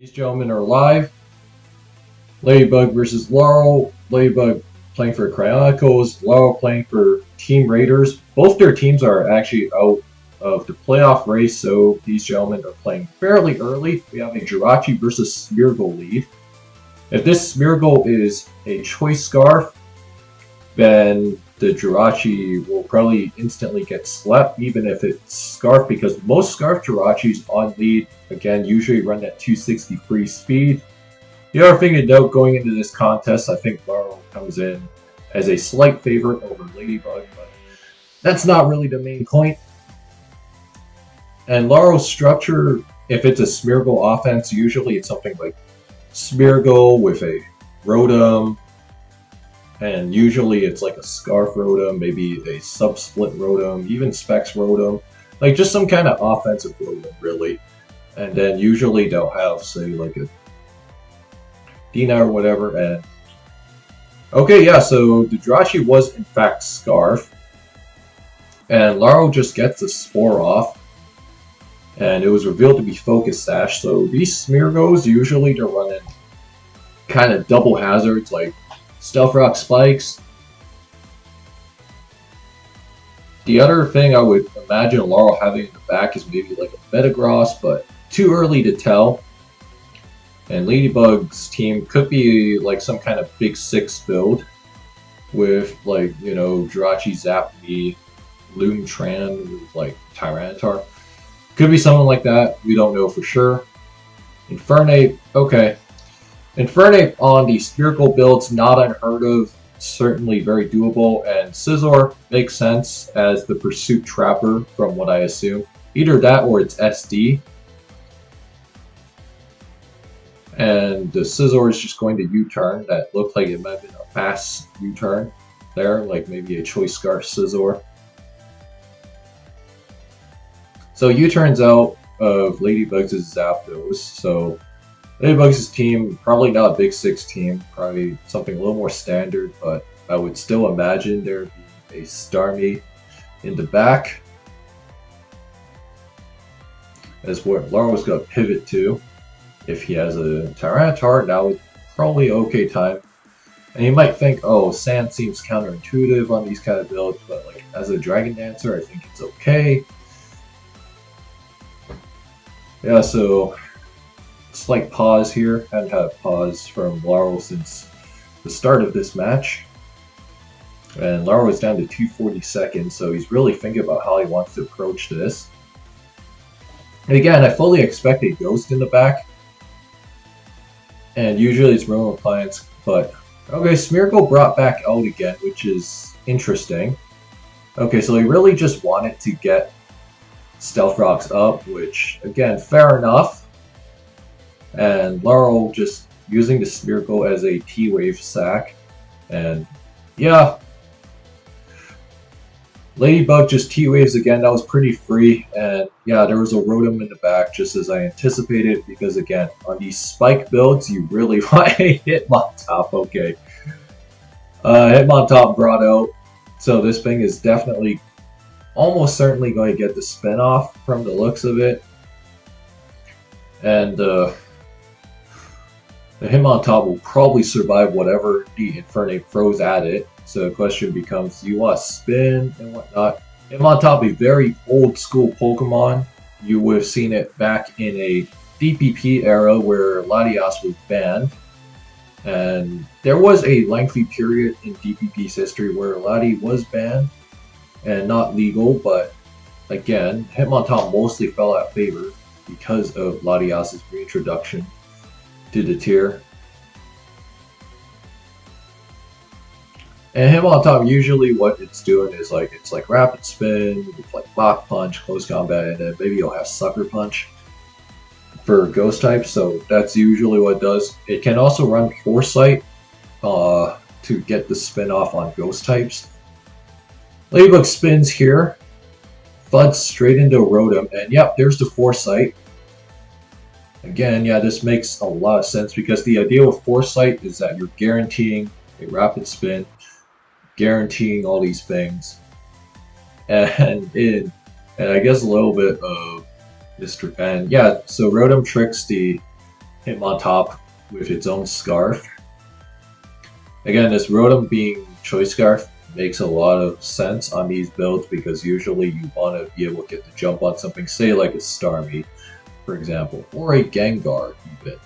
These gentlemen are live. Ladybug versus Laurel. Ladybug playing for Cryonicles. Laurel playing for Team Raiders. Both their teams are actually out of the playoff race, so these gentlemen are playing fairly early. We have a Jirachi versus Smeargle lead. If this Smeargle is a choice scarf, then the Jirachi will probably instantly get slept, even if it's scarf, because most scarf Jirachis on lead, again, usually run at 260 free speed. The other thing to note going into this contest, I think Laurel comes in as a slight favorite over Ladybug, but that's not really the main point. And Laurel's structure, if it's a Smeargle offense, usually it's something like Smeargle with a Rotom, and usually it's like a Scarf Rotom, maybe a Sub-Split Rotom, even Specs Rotom. Like just some kind of offensive Rotom, really. And then usually they'll have, say, like a Dina or whatever, and... Okay, yeah, so the Jirachi was in fact Scarf. And Laurel just gets the Spore off. And it was revealed to be Focus Sash, so these Smeargles, usually they're running kind of double hazards, like Stealth Rock Spikes. The other thing I would imagine Laurel having in the back is maybe like a Metagross, but too early to tell. And Ladybug's team could be like some kind of big six build with, like, you know, Jirachi, Zapney, Loomtran with like Tyranitar. Could be something like that. We don't know for sure. Infernape, okay. Infernape on the Spherical builds, not unheard of, certainly very doable, and Scizor makes sense as the Pursuit Trapper, from what I assume. Either that or it's SD. And the Scizor is just going to U-turn. That looked like it might have been a fast U-turn there, like maybe a Choice Scarf Scizor. So U-turns out of Ladybug's Zapdos, so Ladybug's team, probably not a big six team, probably something a little more standard, but I would still imagine there being a Starmie in the back. As what Laurel's going to pivot to. If he has a Tyranitar, now is probably okay time. And you might think, oh, Sand seems counterintuitive on these kind of builds, but like as a Dragon Dancer, I think it's okay. Yeah, so slight pause here. Hadn't had a pause from Laurel since the start of this match. And Laurel is down to 240 seconds, so he's really thinking about how he wants to approach this. And again, I fully expect a Ghost in the back. And usually it's Room Appliance, but okay, Smeargle brought back out again, which is interesting. Okay, so he really just wanted to get Stealth Rocks up, which, again, fair enough. And Laurel just using the Smeargle as a T-Wave sack. And yeah, Ladybug just T-Waves again, that was pretty free. And yeah, there was a Rotom in the back, just as I anticipated, because again, on these spike builds, you really want a Hitmontop, okay. Hitmontop brought out, so this thing is definitely, almost certainly going to get the spin off from the looks of it. And the Hitmontop will probably survive whatever the Infernape throws at it. So the question becomes, do you want to spin and whatnot? Hitmontop, a very old school Pokemon. You would have seen it back in a DPP era where Latias was banned. And there was a lengthy period in DPP's history where Lati was banned and not legal, but again, Hitmontop mostly fell out of favor because of Latias' reintroduction to the tier. And Hitmontop, usually what it's doing is like, it's like Rapid Spin, with like Mach Punch, Close Combat, and then maybe you'll have Sucker Punch for Ghost types, so that's usually what it does. It can also run Foresight to get the spin off on Ghost types. Ladybug spins here, Fuds straight into a Rotom, and yep, there's the Foresight. Again, yeah, this makes a lot of sense because the idea with Foresight is that you're guaranteeing a Rapid Spin, guaranteeing all these things, and I guess a little bit of Mr. And yeah, so Rotom tricks the Hitmontop with its own scarf. Again, this Rotom being Choice Scarf makes a lot of sense on these builds because usually you want to be able to get the jump on something, say like a Starmie, for example, or a Gengar even.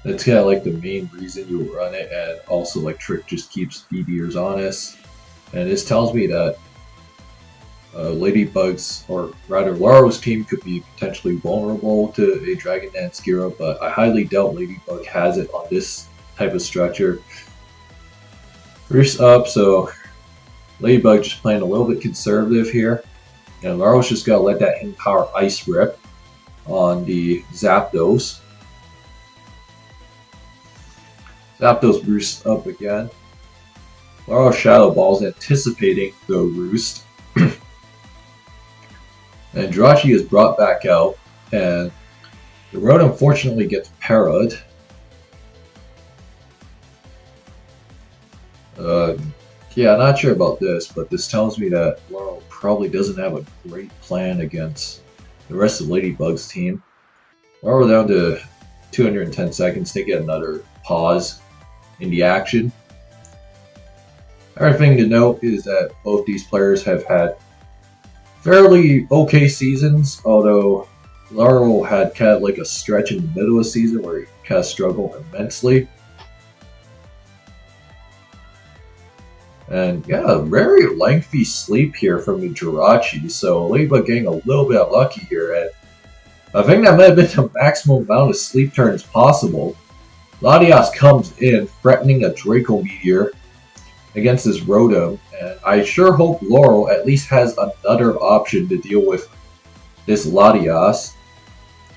That's kind of like the main reason you run it, and also like Trick just keeps DDers honest. And this tells me that Ladybug's, or rather Laurel's team could be potentially vulnerable to a Dragon Dance Gyro, but I highly doubt Ladybug has it on this type of structure. Roost up, so Ladybug just playing a little bit conservative here. And Laurel's just gotta let that Hidden Power Ice rip on the Zapdos. Zapdos roosts up again. Laurel Shadow Ball's anticipating the roost. And Jirachi is brought back out, and the Road unfortunately gets parried. Yeah, not sure about this, but this tells me that Laurel probably doesn't have a great plan against the rest of Ladybug's team. Laurel down to 210 seconds to get another pause in the action. Another thing to note is that both these players have had fairly okay seasons, although Laurel had kind of like a stretch in the middle of the season where he kind of struggled immensely. And yeah, a very lengthy sleep here from the Jirachi, so Ladybug getting a little bit unlucky here, and I think that might have been the maximum amount of sleep turns possible. Latias comes in, threatening a Draco Meteor against this Rotom, and I sure hope Laurel at least has another option to deal with this Latias.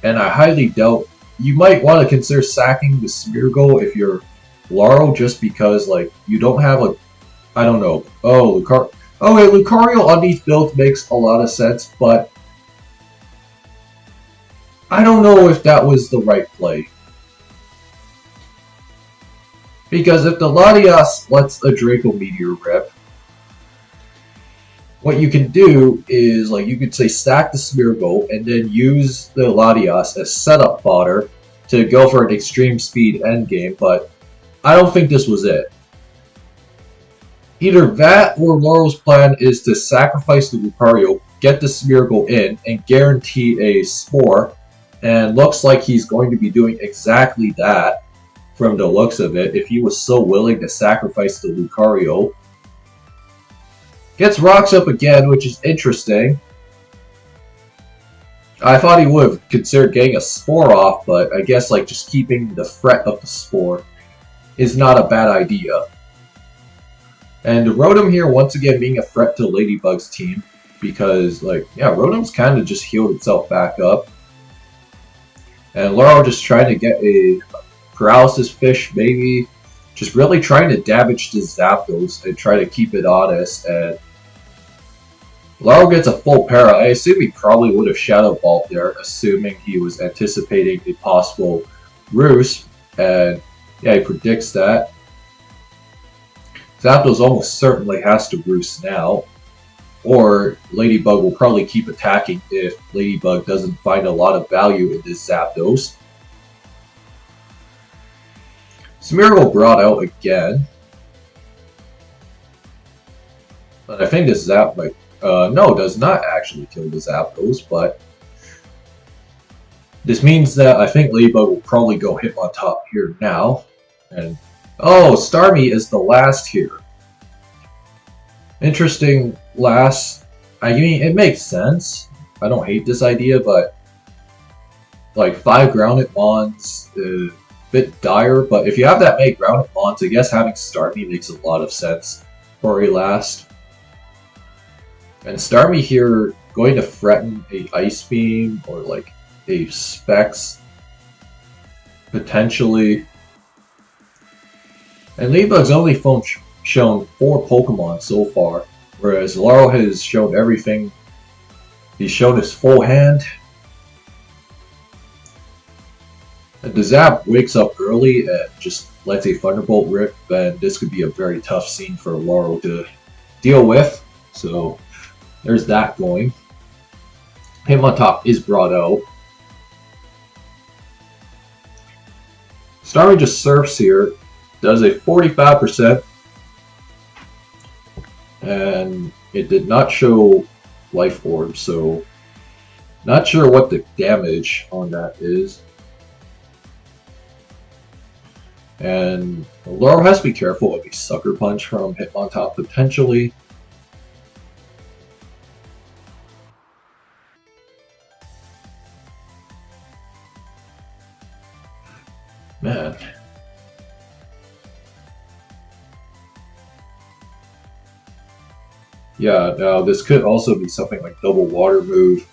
And I highly doubt, you might want to consider sacking the Smeargle if you're Laurel, just because like you don't have a, I don't know, Lucario on these builds makes a lot of sense, but I don't know if that was the right play. Because if the Latias lets a Draco Meteor rip, what you can do is, like, you could say stack the Smeargle and then use the Latias as setup fodder to go for an extreme speed endgame, but I don't think this was it. Either that or Laurel's plan is to sacrifice the Lucario, get the Smeargle in, and guarantee a Spore, and looks like he's going to be doing exactly that. From the looks of it, if he was so willing to sacrifice the Lucario. Gets rocks up again, which is interesting. I thought he would have considered getting a Spore off, but I guess like just keeping the threat of the Spore is not a bad idea. And Rotom here once again being a threat to Ladybug's team, because like, yeah, Rotom's kind of just healed itself back up. And Laurel just trying to get a Paralysis Fish, maybe. Just really trying to damage the Zapdos and try to keep it honest. And Laurel gets a full para. I assume he probably would have Shadow Ball there, assuming he was anticipating a possible roost. And yeah, he predicts that. Zapdos almost certainly has to roost now. Or Ladybug will probably keep attacking if Ladybug doesn't find a lot of value in this Zapdos. Smeargle brought out again. But I think this Zap might... no, does not actually kill the Zapdos, but... This means that I think Ladybug will probably go Hitmontop here now. And... oh, Starmie is the last here. Interesting last... I mean, it makes sense. I don't hate this idea, but... like, 5 Grounded Mons... bit dire, but if you have that many Grounded Mons, I guess having Starmie makes a lot of sense for a last. And Starmie here going to threaten a Ice Beam or like a Specs potentially. And Ladybug's only shown 4 Pokemon so far, whereas Laurel has shown everything. He's shown his full hand. The Zap wakes up early and just lets a Thunderbolt rip, and this could be a very tough scene for Laurel to deal with. So there's that going. Hitmontop is brought out. Starmie just surfs here, does a 45%, and it did not show life orb, so not sure what the damage on that is. And Laurel has to be careful of a sucker punch from Hitmontop potentially. Man. Yeah, now this could also be something like double water move.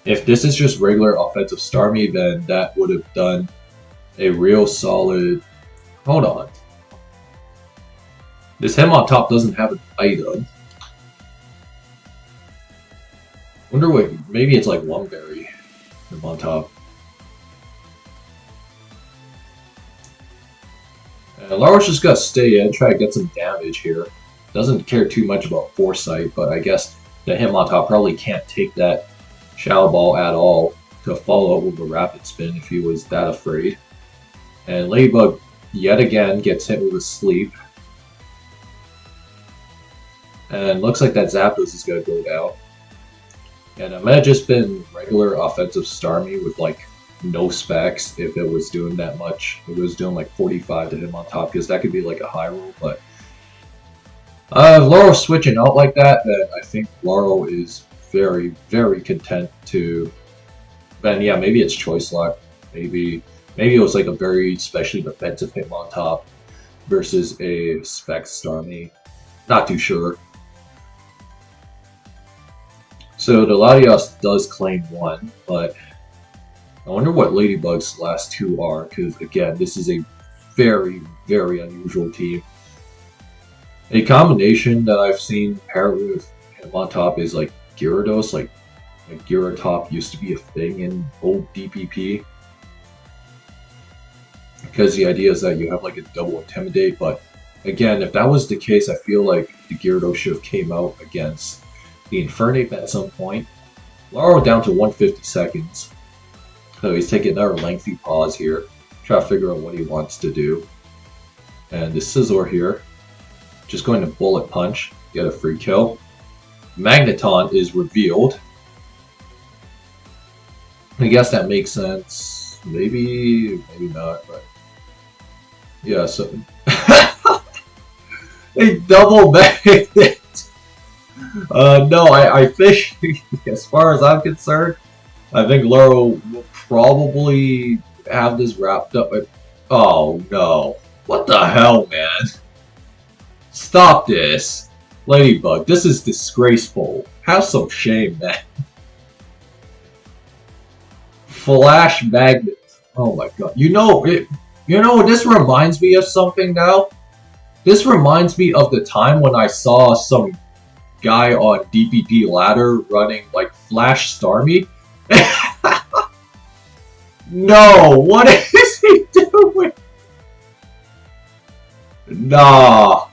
If this is just regular offensive Starmie, then that would have done a real solid... Hold on. This Hitmontop doesn't have an item. Wonder what, maybe it's like Lumberry Hitmontop. And Laurel's just gotta stay in, try to get some damage here. Doesn't care too much about Foresight, but I guess the Hitmontop probably can't take that Shadow Ball at all to follow up with a Rapid Spin if he was that afraid. And Ladybug, yet again, gets hit with a Sleep. And looks like that Zapdos is going to go down. And it might have just been regular offensive Starmie with like no specs if it was doing that much. If it was doing like 45 to Hitmontop, because that could be like a high roll, but if Laurel's switching out like that, then I think Laurel is very, very content to... Then yeah, maybe it's Choice Lock. Maybe it was like a very specially defensive Hitmontop versus a spec Starmie. Not too sure. So the Latios does claim one, but I wonder what Ladybug's last two are, because again, this is a very, very unusual team. A combination that I've seen paired with Hitmontop is like Gyarados, like Gyarados used to be a thing in old DPP. Because the idea is that you have like a double Intimidate, but again, if that was the case, I feel like the Gyarados should have came out against the Infernape at some point. Laurel down to 150 seconds. So he's taking another lengthy pause here. Try to figure out what he wants to do. And the Scizor here, just going to Bullet Punch, get a free kill. Magneton is revealed. I guess that makes sense. Maybe not, but yeah, so a double magnet. No, I think as far as I'm concerned, I think Laurel will probably have this wrapped up. Oh no. What the hell, man? Stop this. Ladybug, this is disgraceful. Have some shame, man. Flash Magnet. Oh my god. You know, this reminds me of something now. This reminds me of the time when I saw some guy on DPP ladder running like Flash Starmie. No, what is he doing? Nah.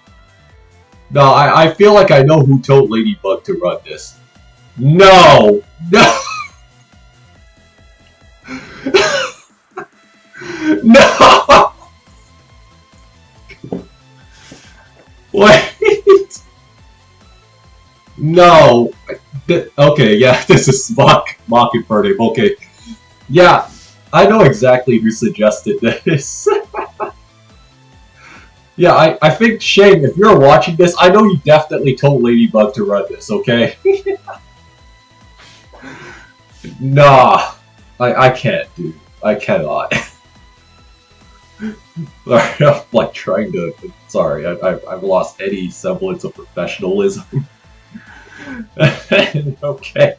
No, I feel like I know who told Ladybug to run this. No! No! No! Wait! No! Okay, yeah, this is Mock Infernape, okay. Yeah, I know exactly who suggested this. Yeah, I think, Shane, if you're watching this, I know you definitely told Ladybug to run this, okay? Nah. I can't, dude. I cannot. I'm like trying to... Sorry, I've lost any semblance of professionalism. Okay.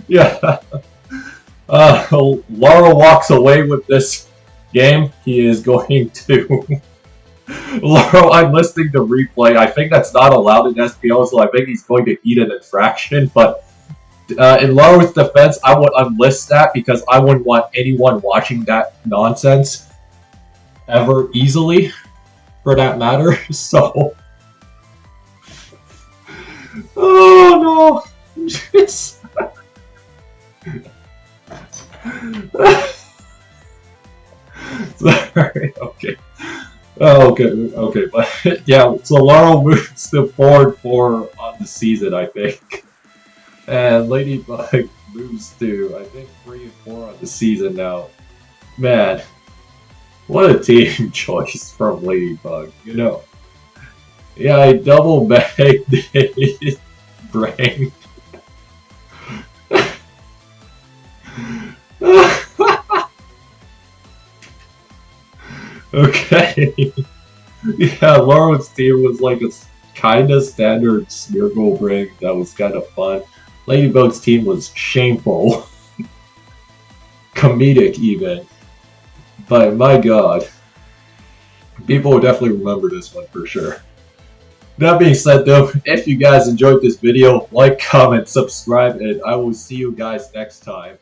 Yeah. Laurel walks away with this game. He is going to... Laurel, I'm listening to replay. I think that's not allowed in SPL, so I think he's going to eat an infraction, but in Laurel's defense, I would unlist that because I wouldn't want anyone watching that nonsense ever easily, for that matter, so... Oh no! Just... Sorry, okay. Oh, okay, but yeah, so Laurel moves to 4-4 on the season, I think. And Ladybug moves to, I think, 3-4 on the season now. Man, what a team choice from Ladybug, you know. Yeah, I double bagged his brain. Okay. Yeah, Laurel's team was like a kinda standard Smeargle break that was kind of fun. Ladybug's team was shameful. Comedic, even. But my god. People will definitely remember this one for sure. That being said though, if you guys enjoyed this video, like, comment, subscribe, and I will see you guys next time.